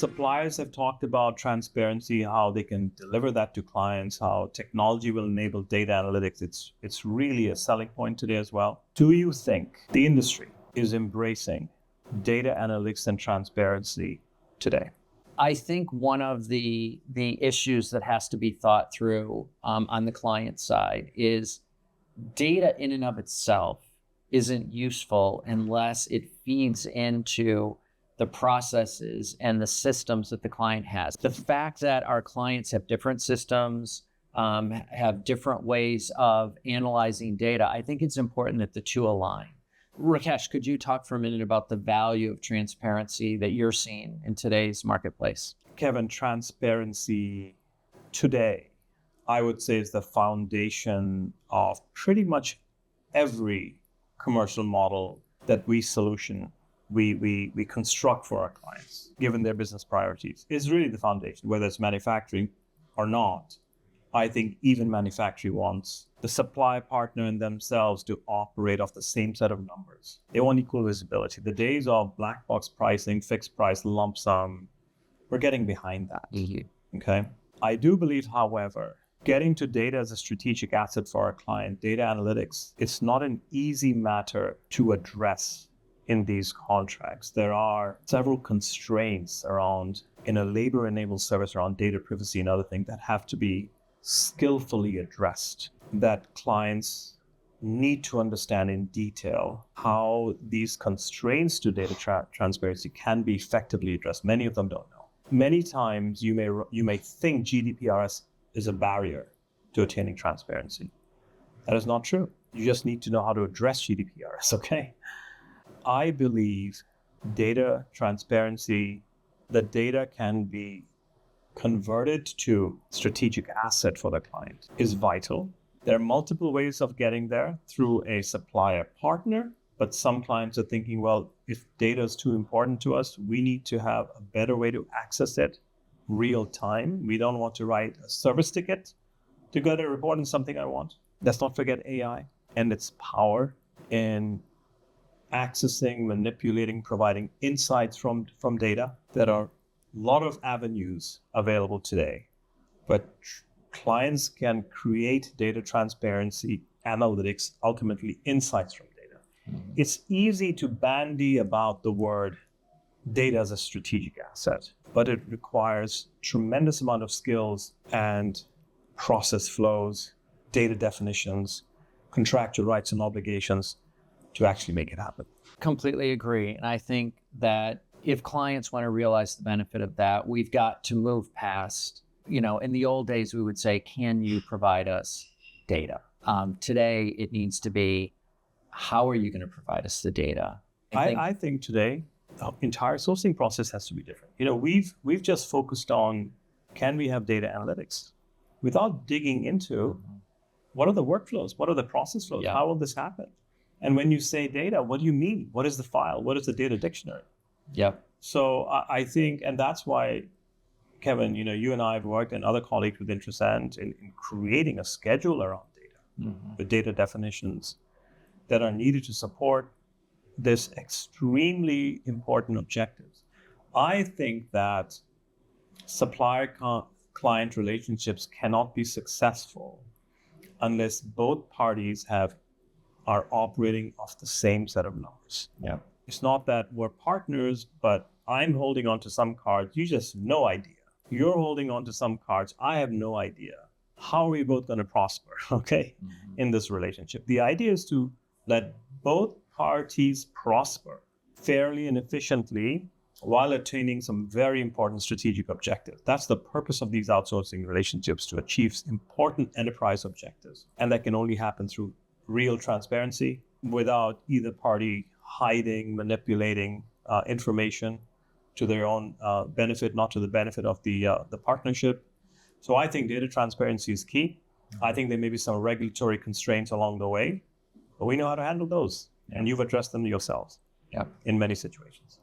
Suppliers have talked about transparency, how they can deliver that to clients, how technology will enable data analytics. It's really a selling point today as well. Do you think the industry is embracing data analytics and transparency today? I think one of the issues that has to be thought through on the client side is data in and of itself isn't useful unless it feeds into the processes and the systems that the client has. The fact that our clients have different systems, have different ways of analyzing data, I think it's important that the two align. Rakesh, could you talk for a minute about the value of transparency that you're seeing in today's marketplace? Kevin, transparency today, I would say, is the foundation of pretty much every commercial model that we construct for our clients, given their business priorities, is really the foundation, whether it's manufacturing or not. I think even manufacturing wants the supply partner and themselves to operate off the same set of numbers. They want equal visibility. The days of black box pricing, fixed price, lump sum, we're getting behind that. Mm-hmm. Okay. I do believe, however, getting to data as a strategic asset for our client, data analytics, it's not an easy matter to address in these contracts. There are several constraints around, in a labor-enabled service, around data privacy and other things that have to be skillfully addressed, that clients need to understand in detail how these constraints to data transparency can be effectively addressed. Many of them don't know. Many times you may think GDPR is a barrier to attaining transparency. That is not true. You just need to know how to address GDPR, okay? I believe data transparency, the data can be converted to strategic asset for the client, is vital. There are multiple ways of getting there through a supplier partner, but some clients are thinking, well, if data is too important to us, we need to have a better way to access it real time. We don't want to write a service ticket to get a report on something I want. Let's not forget AI and its power in accessing, manipulating, providing insights from data. There are a lot of avenues available today, but clients can create data transparency, analytics, ultimately insights from data. Mm-hmm. It's easy to bandy about the word data as a strategic asset, but it requires tremendous amount of skills and process flows, data definitions, contractual rights and obligations to actually make it happen. Completely agree. And I think that if clients want to realize the benefit of that, we've got to move past, in the old days, we would say, can you provide us data? Today, it needs to be, how are you going to provide us the data? I think today, the entire sourcing process has to be different. We've just focused on, can we have data analytics without digging into what are the workflows? What are the process flows? Yeah. How will this happen? And when you say data, what do you mean? What is the file? What is the data dictionary? Yeah. So I think, and that's why, Kevin, you and I have worked, and other colleagues with Trascent in creating a schedule around data, with data definitions that are needed to support this extremely important objectives. I think that supplier-client relationships cannot be successful unless both parties are operating off the same set of numbers. Yeah. It's not that we're partners, but I'm holding on to some cards. You just have no idea. You're holding on to some cards. I have no idea. How are we both going to prosper, okay, in this relationship? The idea is to let both parties prosper fairly and efficiently while attaining some very important strategic objectives. That's the purpose of these outsourcing relationships, to achieve important enterprise objectives. And that can only happen through real transparency without either party hiding, manipulating information to their own benefit, not to the benefit of the partnership. So I think data transparency is key. I think there may be some regulatory constraints along the way, but we know how to handle those. And you've addressed them yourselves in many situations.